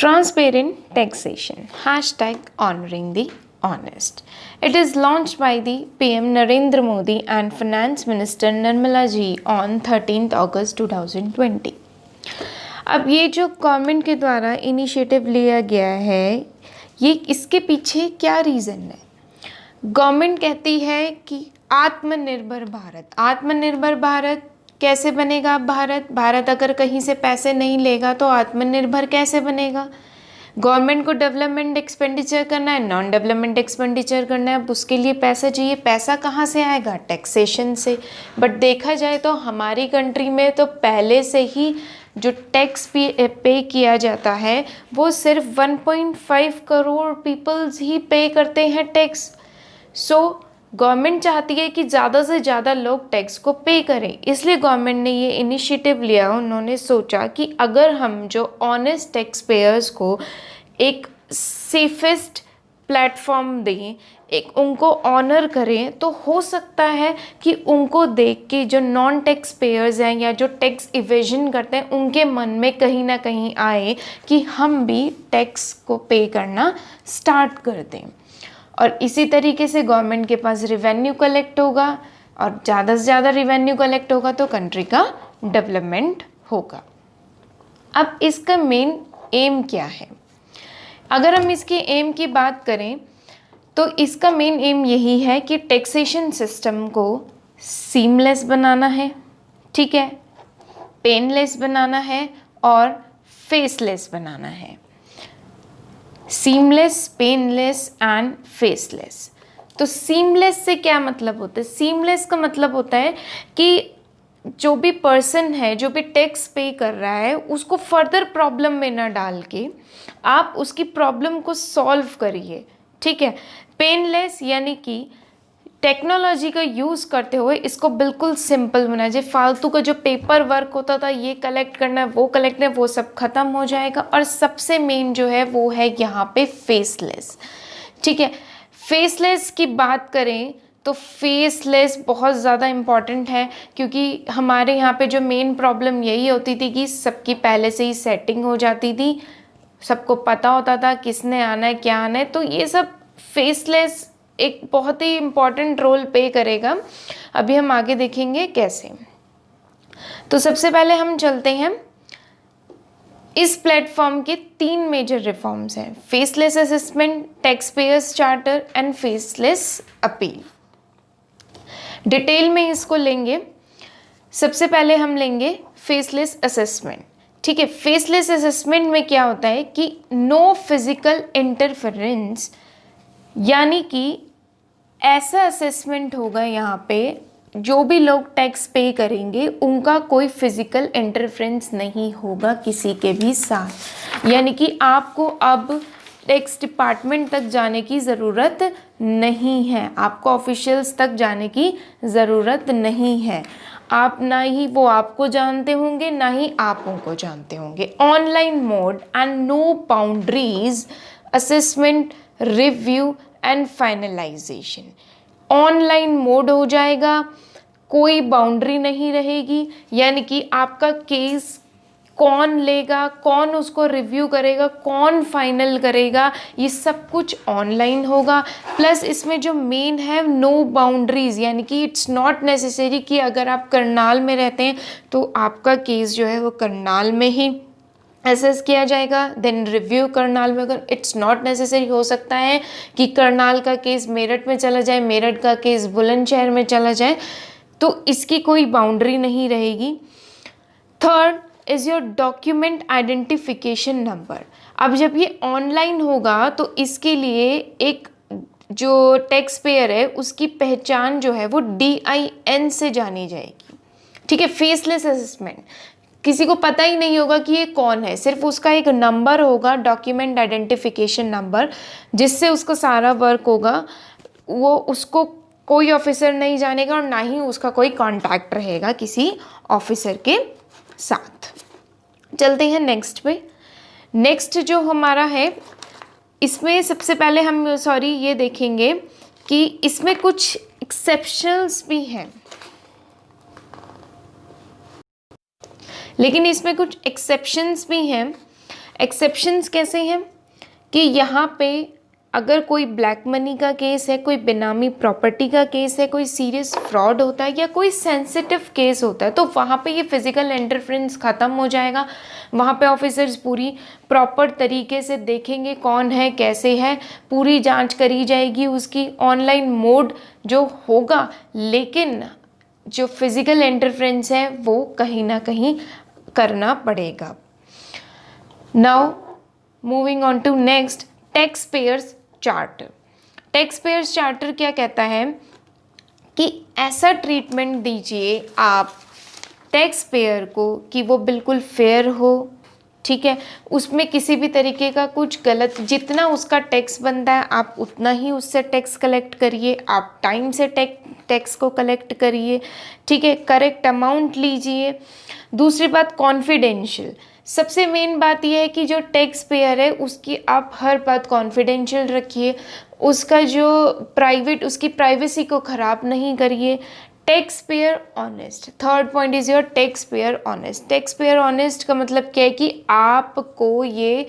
Transparent taxation, #honoring the honest. It is launched by the PM Narendra Modi and Finance Minister Nirmala Ji on 13th August 2020. अब ये जो government के द्वारा initiative लिया गया है, ये इसके पीछे क्या रीज़न है? गवर्नमेंट कहती है कि आत्मनिर्भर भारत कैसे बनेगा? भारत अगर कहीं से पैसे नहीं लेगा तो आत्मनिर्भर कैसे बनेगा? गवर्नमेंट को डेवलपमेंट एक्सपेंडिचर करना है, नॉन डेवलपमेंट एक्सपेंडिचर करना है, अब उसके लिए पैसा चाहिए। पैसा कहाँ से आएगा? टैक्सेशन से। बट देखा जाए तो हमारी कंट्री में तो पहले से ही जो टैक्स पे किया जाता है वो सिर्फ 1.5 करोड़ पीपल्स ही पे करते हैं टैक्स। सो गवर्नमेंट चाहती है कि ज़्यादा से ज़्यादा लोग टैक्स को पे करें, इसलिए गवर्नमेंट ने ये इनिशिएटिव लिया। उन्होंने सोचा कि अगर हम जो ऑनेस्ट टैक्स पेयर्स को एक सेफेस्ट प्लेटफॉर्म दें, एक उनको ऑनर करें, तो हो सकता है कि उनको देख के जो नॉन टैक्स पेयर्स हैं या जो टैक्स इवेजन करते हैं उनके मन में कहीं ना कहीं आए कि हम भी टैक्स को पे करना स्टार्ट कर दें। और इसी तरीके से गवर्नमेंट के पास रिवेन्यू कलेक्ट होगा और ज़्यादा से ज़्यादा रिवेन्यू कलेक्ट होगा तो कंट्री का डेवलपमेंट होगा। अब इसका मेन एम क्या है? अगर हम इसके एम की बात करें तो इसका मेन एम यही है कि टैक्सेशन सिस्टम को सीमलेस बनाना है, ठीक है, पेनलेस बनाना है और फेसलेस बनाना है। Seamless, painless and faceless. तो सीमलेस से क्या मतलब होता है? सीमलेस का मतलब होता है कि जो भी पर्सन है, जो भी टैक्स पे कर रहा है, उसको फर्दर प्रॉब्लम में ना डाल के आप उसकी प्रॉब्लम को सॉल्व करिए, ठीक है। पेनलेस यानी कि टेक्नोलॉजी का यूज़ करते हुए इसको बिल्कुल सिंपल बनाया जाए। फालतू का जो पेपर वर्क होता था, ये कलेक्ट करना, वो कलेक्ट करना, वो सब खत्म हो जाएगा। और सबसे मेन जो है वो है यहाँ पे फेसलेस, ठीक है। फेसलेस की बात करें तो फेसलेस बहुत ज़्यादा इम्पॉर्टेंट है, क्योंकि हमारे यहाँ पे जो मेन प्रॉब्लम यही होती थी कि सबकी पहले से ही सेटिंग हो जाती थी, सबको पता होता था किसने आना है, क्या आना है। तो ये सब फेसलेस एक बहुत ही इम्पॉर्टेंट रोल प्ले करेगा। अभी हम आगे देखेंगे कैसे। तो सबसे पहले हम चलते हैं, इस प्लेटफॉर्म के 3 मेजर रिफॉर्म्स हैं: faceless assessment, tax payers charter and faceless appeal. Detail में इसको लेंगे। सबसे पहले हम लेंगे फेसलेस असेसमेंट, ठीक है। फेसलेस असेसमेंट में क्या होता है कि नो फिजिकल इंटरफेरेंस, यानी कि ऐसा असेसमेंट होगा यहाँ पे जो भी लोग टैक्स पे करेंगे उनका कोई फिजिकल इंटरफेरेंस नहीं होगा किसी के भी साथ। यानी कि आपको अब टैक्स डिपार्टमेंट तक जाने की ज़रूरत नहीं है, आपको ऑफिशियल्स तक जाने की ज़रूरत नहीं है। आप ना ही वो आपको जानते होंगे ना ही आप उनको जानते होंगे। Online mode and no boundaries assessment, review and finalisation. Online mode हो जाएगा, कोई बाउंड्री नहीं रहेगी, यानी कि आपका केस कौन लेगा, कौन उसको रिव्यू करेगा, कौन फाइनल करेगा, ये सब कुछ ऑनलाइन होगा। प्लस इसमें जो मेन है नो बाउंड्रीज, यानी कि इट्स नॉट नेसेसरी कि अगर आप करनाल में रहते हैं तो आपका केस जो है वो करनाल में ही असेस किया जाएगा, देन रिव्यू करनाल में। अगर इट्स नॉट नेसेसरी, हो सकता है कि करनाल का केस मेरठ में चला जाए, मेरठ का केस बुलंदशहर में चला जाए, तो इसकी कोई बाउंड्री नहीं रहेगी। Third is your document identification number. अब जब ये ऑनलाइन होगा तो इसके लिए एक जो टैक्स पेयर है उसकी पहचान जो है वो DIN से जानी जाएगी, ठीक है। फेसलेस असेसमेंट, किसी को पता ही नहीं होगा कि ये कौन है, सिर्फ उसका एक नंबर होगा, डॉक्यूमेंट आइडेंटिफिकेशन नंबर, जिससे उसका सारा वर्क होगा। वो उसको कोई ऑफिसर नहीं जानेगा और ना ही उसका कोई कांटेक्ट रहेगा किसी ऑफिसर के साथ। चलते हैं नेक्स्ट पे। नेक्स्ट जो हमारा है, इसमें सबसे पहले हम ये देखेंगे कि इसमें कुछ एक्सेप्शंस भी हैं, लेकिन इसमें कुछ एक्सेप्शंस भी हैं। एक्सेप्शंस कैसे हैं कि यहाँ पे अगर कोई ब्लैक मनी का केस है, कोई बेनामी प्रॉपर्टी का केस है, कोई सीरियस फ्रॉड होता है या कोई सेंसिटिव केस होता है, तो वहाँ पे ये फिजिकल इंटरफेरेंस ख़त्म हो जाएगा। वहाँ पे ऑफिसर्स पूरी प्रॉपर तरीके से देखेंगे कौन है कैसे है, पूरी जांच करी जाएगी उसकी, ऑनलाइन मोड जो होगा, लेकिन जो फिजिकल इंटरफेरेंस है वो कहीं ना कहीं करना पड़ेगा। Now moving on to next, tax payers charter. Tax payers charter क्या कहता है कि ऐसा ट्रीटमेंट दीजिए आप टैक्स पेयर को कि वो बिल्कुल फेयर हो, ठीक है, उसमें किसी भी तरीके का कुछ गलत, जितना उसका टैक्स बनता है आप उतना ही उससे टैक्स कलेक्ट करिए, आप टाइम से टैक्स को कलेक्ट करिए, ठीक है, करेक्ट अमाउंट लीजिए। दूसरी बात कॉन्फिडेंशियल, सबसे मेन बात यह है कि जो टैक्स पेयर है उसकी आप हर बात कॉन्फिडेंशियल रखिए, उसका जो उसकी प्राइवेसी को ख़राब नहीं करिए। Tax payer honest, third point is your tax payer honest. Tax payer honest का मतलब क्या है कि आपको ये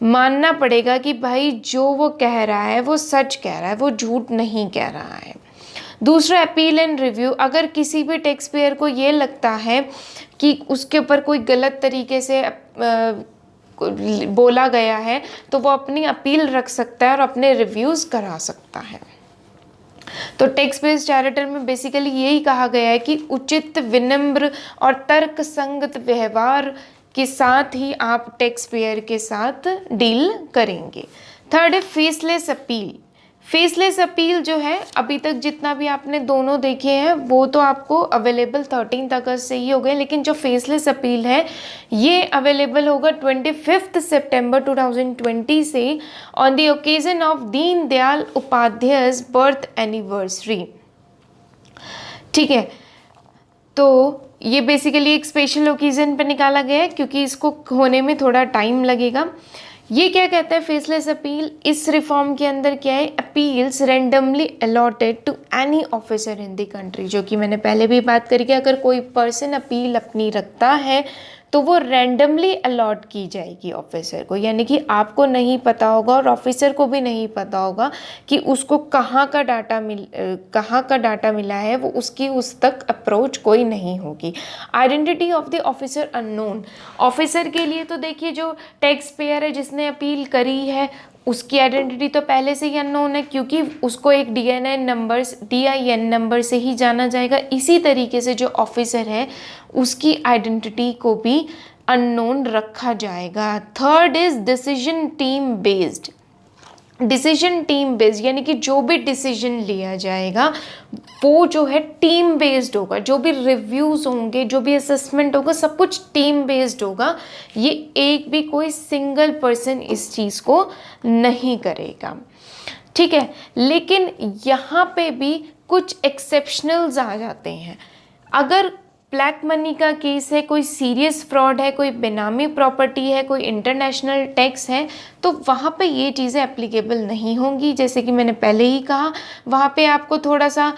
मानना पड़ेगा कि भाई जो वो कह रहा है वो सच कह रहा है, वो झूठ नहीं कह रहा है। दूसरा अपील एंड रिव्यू, अगर किसी भी टैक्स पेयर को ये लगता है कि उसके ऊपर कोई गलत तरीके से बोला गया है तो वो अपनी अपील रख सकता है और अपने रिव्यूज़ करा सकता है। तो टैक्स पेयर्स चार्टर में बेसिकली यही कहा गया है कि उचित, विनम्र और तर्कसंगत व्यवहार के साथ ही आप टैक्स पेयर के साथ डील करेंगे। थर्ड है फेसलेस अपील। फेसलेस अपील जो है, अभी तक जितना भी आपने दोनों देखे हैं वो तो आपको अवेलेबल 13 अगस्त से ही हो गए, लेकिन जो फेसलेस अपील है ये अवेलेबल होगा 25 सितंबर 2020 से on the occasion of Deen Dayal Upadhyay birth anniversary, ठीक है। तो ये बेसिकली एक स्पेशल ओकेजन पे निकाला गया है क्योंकि इसको होने में थोड़ा टाइम लगेगा। ये क्या कहता है फेसलेस अपील, इस रिफॉर्म के अंदर क्या है, appeals randomly allotted to any officer in the country, जो कि मैंने पहले भी बात करी कि अगर कोई पर्सन अपील अपनी रखता है तो वो रैंडमली अलॉट की जाएगी ऑफिसर को, यानी कि आपको नहीं पता होगा और ऑफिसर को भी नहीं पता होगा कि उसको कहाँ का डाटा मिला है, वो उसकी उस तक अप्रोच कोई नहीं होगी। Identity of the officer unknown, officer के लिए तो देखिए जो टैक्स पेयर है जिसने अपील करी है उसकी आइडेंटिटी तो पहले से ही अननोन है क्योंकि उसको एक DIN नंबर से ही जाना जाएगा। इसी तरीके से जो ऑफिसर है उसकी आइडेंटिटी को भी अननोन रखा जाएगा। Third is decision team based. Decision team based यानी कि जो भी डिसीजन लिया जाएगा वो जो है टीम बेस्ड होगा, जो भी रिव्यूज़ होंगे, जो भी असेसमेंट होगा, सब कुछ टीम बेस्ड होगा। ये एक भी कोई सिंगल पर्सन इस चीज़ को नहीं करेगा, ठीक है। लेकिन यहाँ पे भी कुछ एक्सेप्शनल्स आ जाते हैं। अगर ब्लैक मनी का केस है, कोई सीरियस फ्रॉड है, कोई बेनामी प्रॉपर्टी है, कोई इंटरनेशनल टैक्स है, तो वहाँ पे ये चीज़ें एप्लीकेबल नहीं होंगी। जैसे कि मैंने पहले ही कहा, वहाँ पे आपको थोड़ा सा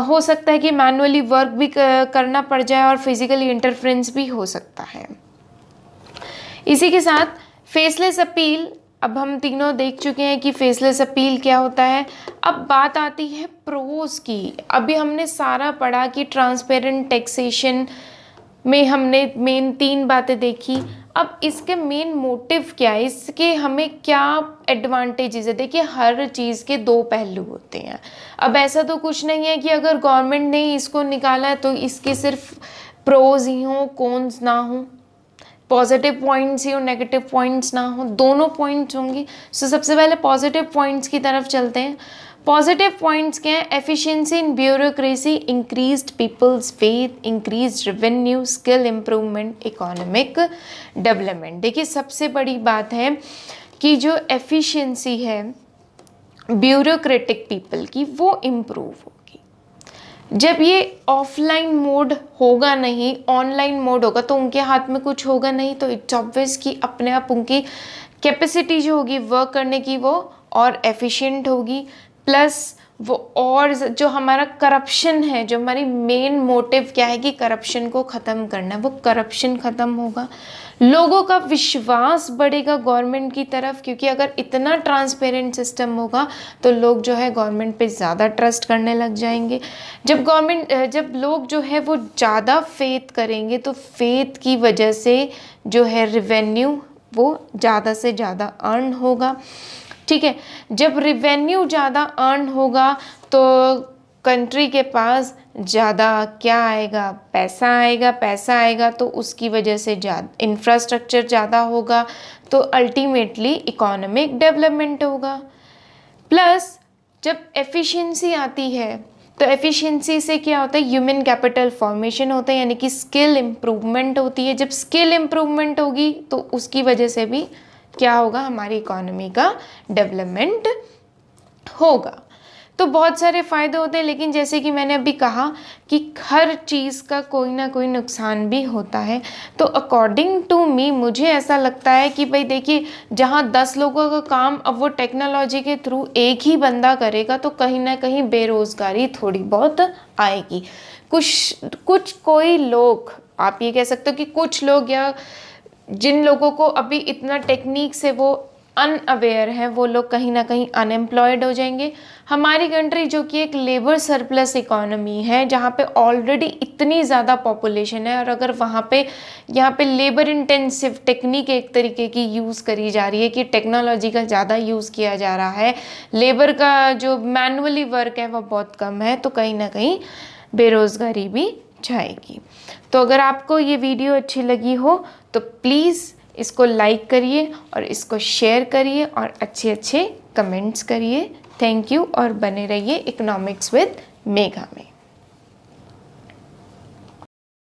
हो सकता है कि मैनुअली वर्क भी करना पड़ जाए और फिजिकली इंटरफेरेंस भी हो सकता है। इसी के साथ फेसलेस अपील, अब हम तीनों देख चुके हैं कि फेसलेस अपील क्या होता है। अब बात आती है प्रोज की। अभी हमने सारा पढ़ा कि ट्रांसपेरेंट टैक्सेशन में हमने मेन 3 बातें देखी। अब इसके मेन मोटिव क्या है, इसके हमें क्या एडवांटेजेस है। देखिए हर चीज़ के 2 पहलू होते हैं। अब ऐसा तो कुछ नहीं है कि अगर गवर्नमेंट ने इसको निकाला है तो इसके सिर्फ प्रोज ही हों, कॉन्स ना हों, पॉजिटिव पॉइंट्स ही और नेगेटिव पॉइंट्स ना हो, दोनों पॉइंट्स होंगे। सो सबसे पहले पॉजिटिव पॉइंट्स की तरफ चलते हैं। पॉजिटिव पॉइंट्स क्या है, efficiency in bureaucracy, increased people's faith, increased revenue, skill improvement, economic development. देखिए सबसे बड़ी बात है कि जो एफिशिएंसी है ब्यूरोक्रेटिक पीपल की वो इम्प्रूव होगी। जब ये ऑफलाइन मोड होगा नहीं, ऑनलाइन मोड होगा, तो उनके हाथ में कुछ होगा नहीं, तो इट्स ऑब्वियस कि अपने आप उनकी कैपेसिटी जो होगी वर्क करने की वो और एफिशिएंट होगी। प्लस वो और जो हमारा करप्शन है, जो हमारी मेन मोटिव क्या है कि करप्शन को ख़त्म करना है, वो करप्शन ख़त्म होगा। लोगों का विश्वास बढ़ेगा गवर्नमेंट की तरफ, क्योंकि अगर इतना ट्रांसपेरेंट सिस्टम होगा तो लोग जो है गवर्नमेंट पे ज़्यादा ट्रस्ट करने लग जाएंगे। जब लोग जो है वो ज़्यादा फेथ करेंगे तो फेथ की वजह से जो है रेवेन्यू वो ज़्यादा से ज़्यादा अर्न होगा। ठीक है, जब रेवेन्यू ज़्यादा अर्न होगा तो कंट्री के पास ज़्यादा क्या आएगा, पैसा आएगा। पैसा आएगा तो उसकी वजह से ज़्यादा इंफ्रास्ट्रक्चर ज़्यादा होगा, तो अल्टीमेटली इकोनॉमिक डेवलपमेंट होगा। प्लस जब एफिशिएंसी आती है तो एफिशिएंसी से क्या होता है, ह्यूमन कैपिटल फॉर्मेशन होता है, यानी कि स्किल इम्प्रूवमेंट होती है। जब स्किल इम्प्रूवमेंट होगी तो उसकी वजह से भी क्या होगा, हमारी इकोनॉमी का डेवलपमेंट होगा। तो बहुत सारे फ़ायदे होते हैं, लेकिन जैसे कि मैंने अभी कहा कि हर चीज़ का कोई ना कोई नुकसान भी होता है। तो अकॉर्डिंग टू मी मुझे ऐसा लगता है कि भाई देखिए, जहाँ 10 लोगों का काम अब वो टेक्नोलॉजी के थ्रू एक ही बंदा करेगा तो कहीं ना कहीं बेरोज़गारी थोड़ी बहुत आएगी। कुछ कोई लोग, आप ये कह सकते हो कि कुछ लोग, या जिन लोगों को अभी इतना टेक्निक से वो अनअवेयर है, वो लोग कहीं ना कहीं अनएम्प्लॉयड हो जाएंगे। हमारी कंट्री जो कि एक लेबर सरप्लस इकोनॉमी है, जहाँ पे ऑलरेडी इतनी ज़्यादा पॉपुलेशन है, और अगर यहाँ पे लेबर इंटेंसिव टेक्निक एक तरीके की यूज़ करी जा रही है कि टेक्नोलॉजी का ज़्यादा यूज़ किया जा रहा है, लेबर का जो मैनुअली वर्क है वो बहुत कम है, तो कहीं ना कहीं बेरोज़गारी भी जाएगी। तो अगर आपको ये वीडियो अच्छी लगी हो तो प्लीज़ इसको लाइक करिए और इसको शेयर करिए और अच्छे अच्छे कमेंट्स करिए। थैंक यू, और बने रहिए इकोनॉमिक्स विद मेघा में।